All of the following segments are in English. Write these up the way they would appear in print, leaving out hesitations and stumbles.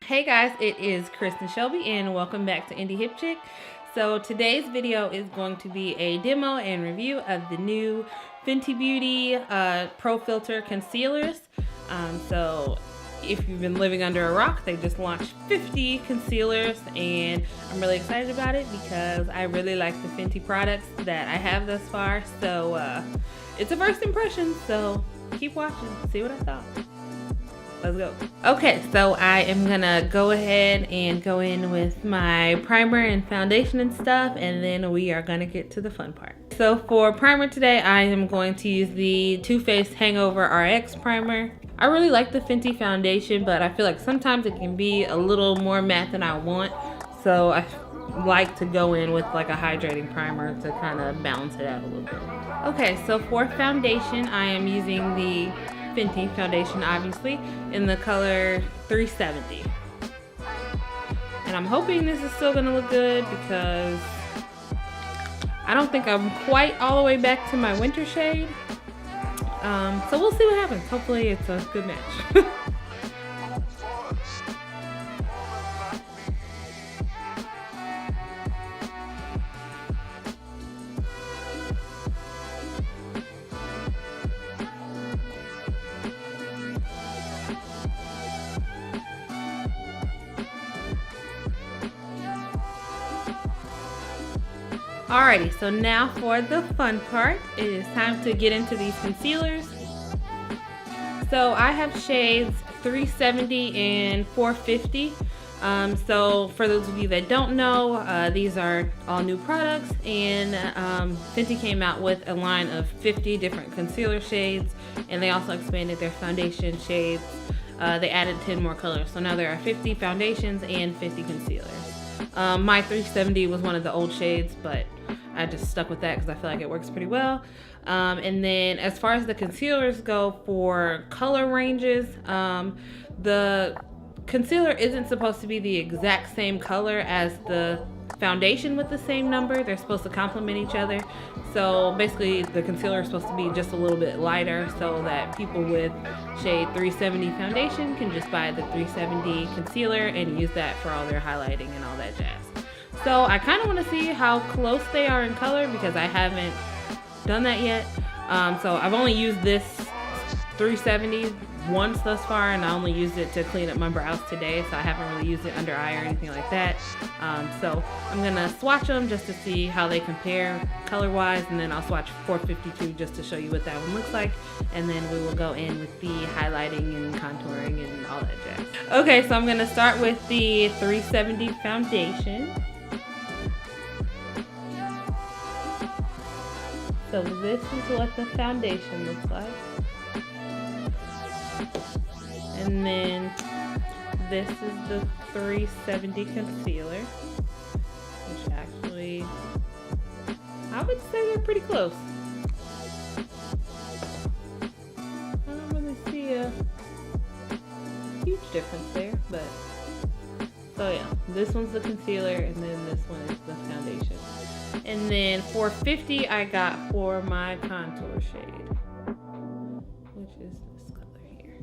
Hey guys, it is Kristen Shelby and welcome back to Indie Hip Chick. So today's video is going to be a demo and review of the new Fenty Beauty Pro Filt'r concealers. So if you've been living under a rock, they just launched 50 concealers and I'm really excited about it because I really like the Fenty products that I have thus far. So it's a first impression, so keep watching, see what I thought. Let's go. Okay, so I am gonna go ahead and go in with my primer and foundation and stuff, and then we are gonna get to the fun part. So for primer today, I am going to use the Too Faced Hangover RX primer. I really like the Fenty foundation, but I feel like sometimes it can be a little more matte than I want. So I like to go in with like a hydrating primer to kind of balance it out a little bit. Okay, so for foundation, I am using the Fenty foundation, obviously, in the color 370. And I'm hoping this is still gonna look good because I don't think I'm quite all the way back to my winter shade. So we'll see what happens. Hopefully it's a good match. Alrighty, so now for the fun part. It is time to get into these concealers. So I have shades 370 and 450. So for those of you that don't know, these are all new products, and Fenty came out with a line of 50 different concealer shades, and they also expanded their foundation shades. They added 10 more colors, so now there are 50 foundations and 50 concealers. My 370 was one of the old shades, but I just stuck with that because I feel like it works pretty well. And then as far as the concealers go for color ranges, the concealer isn't supposed to be the exact same color as the foundation with the same number. They're supposed to complement each other. So basically the concealer is supposed to be just a little bit lighter so that people with shade 370 foundation can just buy the 370 concealer and use that for all their highlighting and all that jazz. So I kind of want to see how close they are in color because I haven't done that yet. So I've only used this 370 once thus far, and I only used it to clean up my brows today, so I haven't really used it under eye or anything like that. So I'm gonna swatch them just to see how they compare color wise, and then I'll swatch 452 just to show you what that one looks like, and then we will go in with the highlighting and contouring and all that jazz. Okay, so I'm gonna start with the 370 foundation. So this is what the foundation looks like. And then this is the 370 concealer, which actually, I would say they're pretty close. I don't really see a huge difference there, but, so yeah, this one's the concealer and then this one is the foundation. And then 450 I got for my contour shade, which is this color here.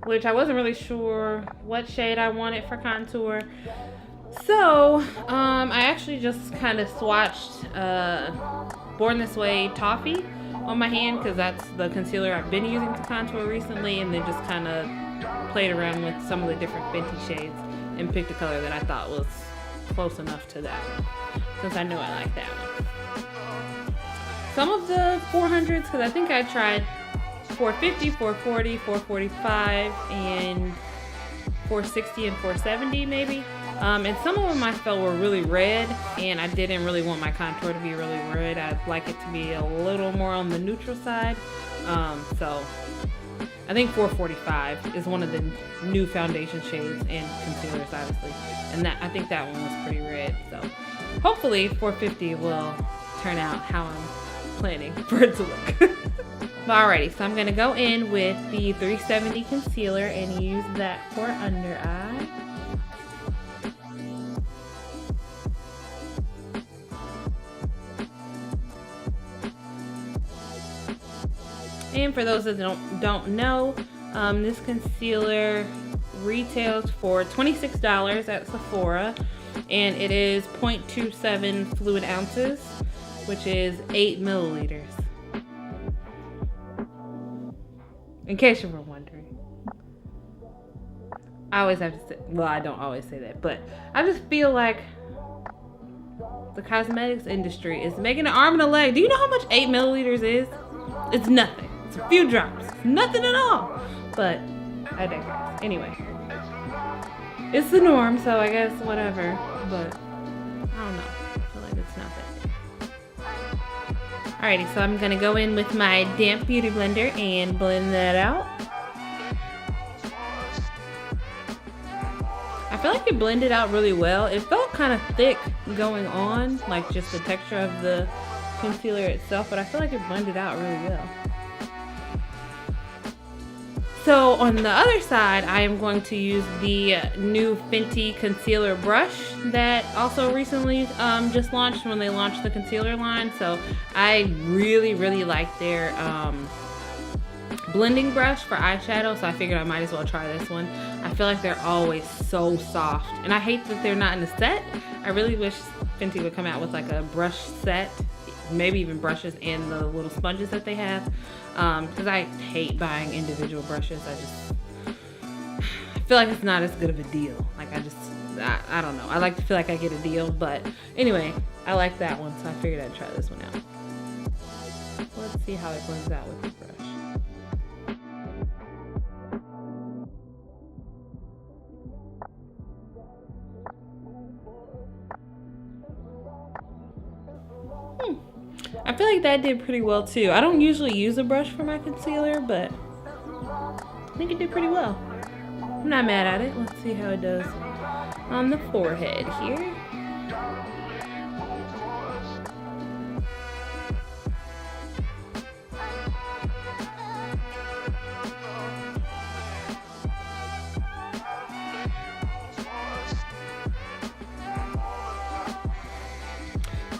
Which I wasn't really sure what shade I wanted for contour. So, I actually just kind of swatched Born This Way Toffee on my hand because that's the concealer I've been using to contour recently, and then just kind of played around with some of the different Fenty shades and picked a color that I thought was close enough to that one, since I know I like that one. Some of the 400s, because I think I tried 450, 440, 445, and 460 and 470 maybe. And some of them I felt were really red, and I didn't really want my contour to be really red. I'd like it to be a little more on the neutral side. So I think 445 is one of the new foundation shades and concealers, obviously. And that, I think that one was pretty red. So hopefully 450 will turn out how I'm planning for it to look. Alrighty, so I'm gonna go in with the 370 concealer and use that for under eye. And for those that don't know, This concealer retails for $26 at Sephora, and it is 0.27 fluid ounces, which is 8 milliliters. In case you were wondering. I always have to say, well, I don't always say that, but I just feel like the cosmetics industry is making an arm and a leg. Do you know how much 8 milliliters is? It's nothing. It's a few drops. It's nothing at all. But I digress. Anyway, it's the norm, so I guess whatever. But I don't know. I feel like it's nothing. Alrighty, so I'm gonna go in with my damp beauty blender and blend that out. I feel like it blended out really well. It felt kind of thick going on, like just the texture of the concealer itself, but I feel like it blended out really well. So on the other side, I am going to use the new Fenty concealer brush that also recently just launched when they launched the concealer line. So I really like their blending brush for eyeshadow, so I figured I might as well try this one. I feel like they're always so soft, and I hate that they're not in a set. I really wish Fenty would come out with like a brush set, maybe even brushes and the little sponges that they have, because I hate buying individual brushes. I feel like it's not as good of a deal. Like I don't know. I like to feel like I get a deal, but anyway, I like that one, so I figured I'd try this one out. Let's see how it blends out with the brush. I feel like that did pretty well too. I don't usually use a brush for my concealer, but I think it did pretty well. I'm not mad at it. Let's see how it does on the forehead here.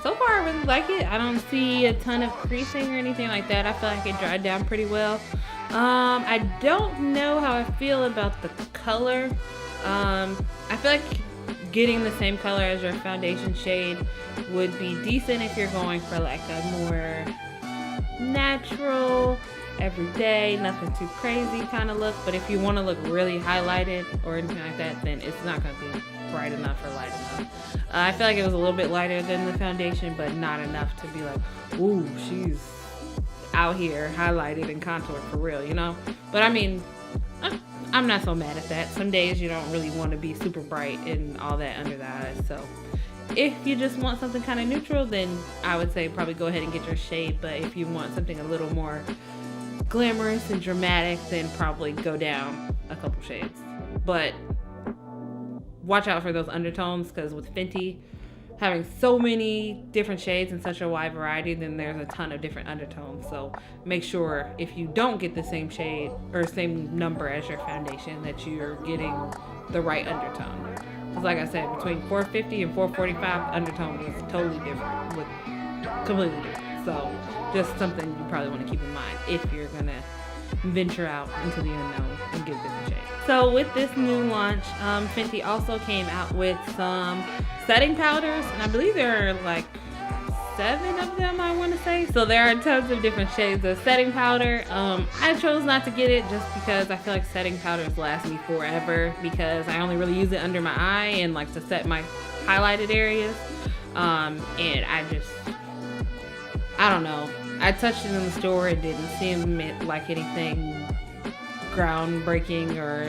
So far, I really like it. I don't see a ton of creasing or anything like that. I feel like it dried down pretty well. I don't know how I feel about the color. I feel like getting the same color as your foundation shade would be decent if you're going for like a more natural, everyday, nothing too crazy kind of look. But if you want to look really highlighted or anything like that, then it's not going to be bright enough or light enough. I feel like it was a little bit lighter than the foundation, but not enough to be like, ooh, she's out here highlighted and contoured for real, you know? But I mean, I'm not so mad at that. Some days you don't really want to be super bright and all that under the eyes. So if you just want something kind of neutral, then I would say probably go ahead and get your shade. But if you want something a little more glamorous and dramatic, then probably go down a couple shades. But watch out for those undertones, because with Fenty having so many different shades and such a wide variety, then there's a ton of different undertones. So make sure if you don't get the same shade or same number as your foundation, that you're getting the right undertone. Because like I said, between 450 and 445, undertone is totally different, look completely different. So just something you probably want to keep in mind if you're gonna venture out into the unknown and get different shades. So with this new launch, Fenty also came out with some setting powders, and I believe there are like 7 of them, I want to say. So there are tons of different shades of setting powder. I chose not to get it just because I feel like setting powders last me forever, because I only really use it under my eye and like to set my highlighted areas. And I don't know. I touched it in the store. It didn't seem like anything groundbreaking or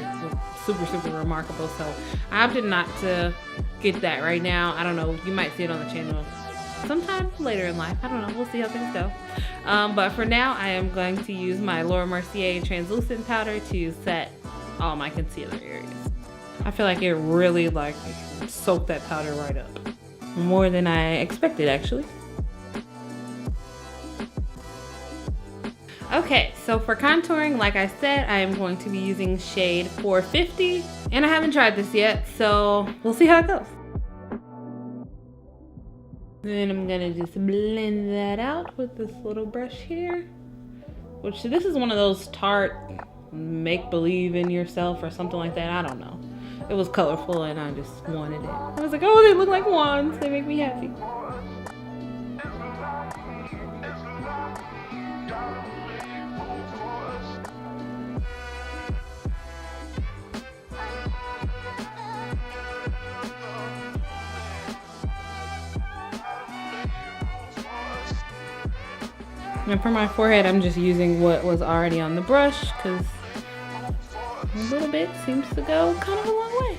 super remarkable. So I opted not to get that right now. I don't know. You might see it on the channel sometime later in life. I don't know. We'll see how things go. But for now, I am going to use my Laura Mercier translucent powder to set all my concealer areas. I feel like it really like soaked that powder right up. More than I expected, actually. Okay, so for contouring, like I said, I am going to be using shade 450, and I haven't tried this yet, so we'll see how it goes. Then I'm gonna just blend that out with this little brush here, which this is one of those Tarte make believe in yourself or something like that. I don't know. It was colorful and I just wanted it. I was like, oh, they look like wands. They make me happy. And for my forehead, I'm just using what was already on the brush because a little bit seems to go kind of a long way.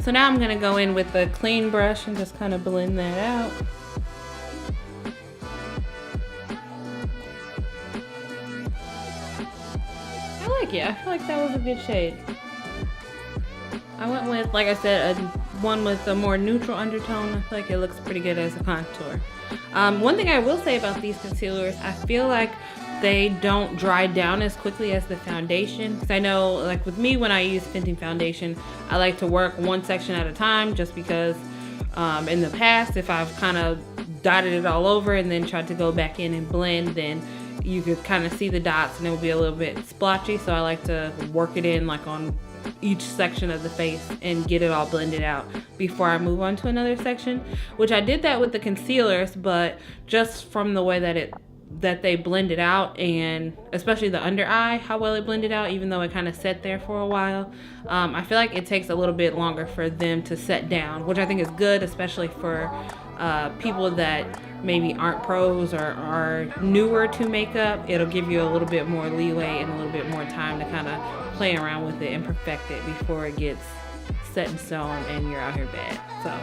So now I'm gonna go in with a clean brush and just kind of blend that out. I like it. I feel like that was a good shade. I went with, like I said, one with a more neutral undertone. I feel like it looks pretty good as a contour. One thing I will say about these concealers, I feel like they don't dry down as quickly as the foundation. Because I know, like with me, when I use Fenty foundation, I like to work one section at a time, just because in the past, if I've kind of dotted it all over and then tried to go back in and blend, then you could kind of see the dots and it would be a little bit splotchy. So I like to work it in like on each section of the face and get it all blended out before I move on to another section, which I did that with the concealers, but just from the way that they blended out, and especially the under eye, how well it blended out, even though it kind of sat there for a while, I feel like it takes a little bit longer for them to set down, which I think is good, especially for people that maybe aren't pros or are newer to makeup. It'll give you a little bit more leeway and a little bit more time to kind of play around with it and perfect it before it gets set in stone and you're out here bad. So,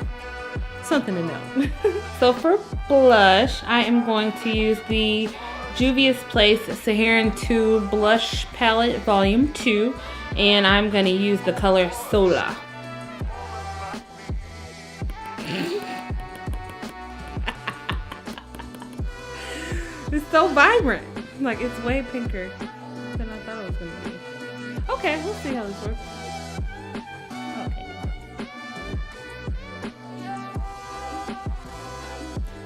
something to know. So for blush, I am going to use the Juvia's Place Saharan 2 Blush Palette Volume 2, and I'm going to use the color Sola. It's so vibrant. Like, it's way pinker than I thought it was going to be. Okay, we'll see how this works. Okay.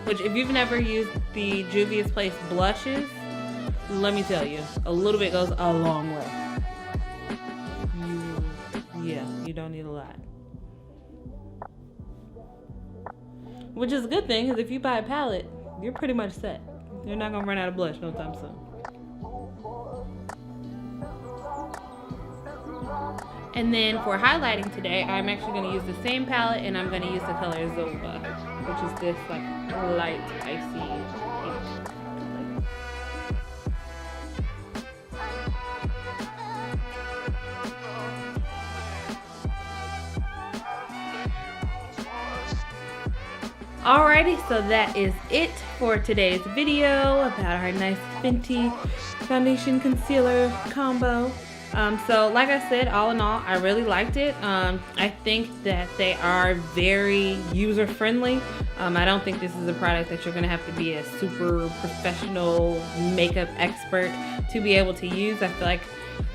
Which, if you've never used the Juvia's Place blushes, let me tell you, a little bit goes a long way. You don't need a lot. Which is a good thing, because if you buy a palette, you're pretty much set. You're not going to run out of blush no time soon. And then for highlighting today, I'm actually going to use the same palette, and I'm going to use the color Zoba, which is this like light icy pink. Alrighty, so that is it for today's video about our nice Fenty foundation concealer combo. So like I said, all in all, I really liked it. I think that they are very user friendly. I don't think this is a product that you're gonna have to be a super professional makeup expert to be able to use. I feel like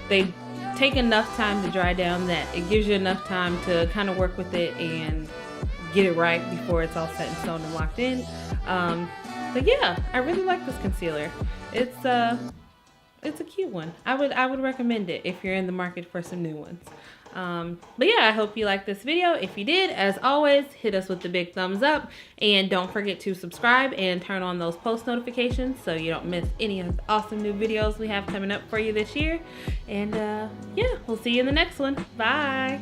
they take enough time to dry down that it gives you enough time to kind of work with it and get it right before it's all set in stone and locked in. But yeah, I really like this concealer. It's a cute one. I would recommend it if you're in the market for some new ones. But yeah, I hope you liked this video. If you did, as always, hit us with the big thumbs up, and don't forget to subscribe and turn on those post notifications so you don't miss any of the awesome new videos we have coming up for you this year. And yeah, we'll see you in the next one. Bye.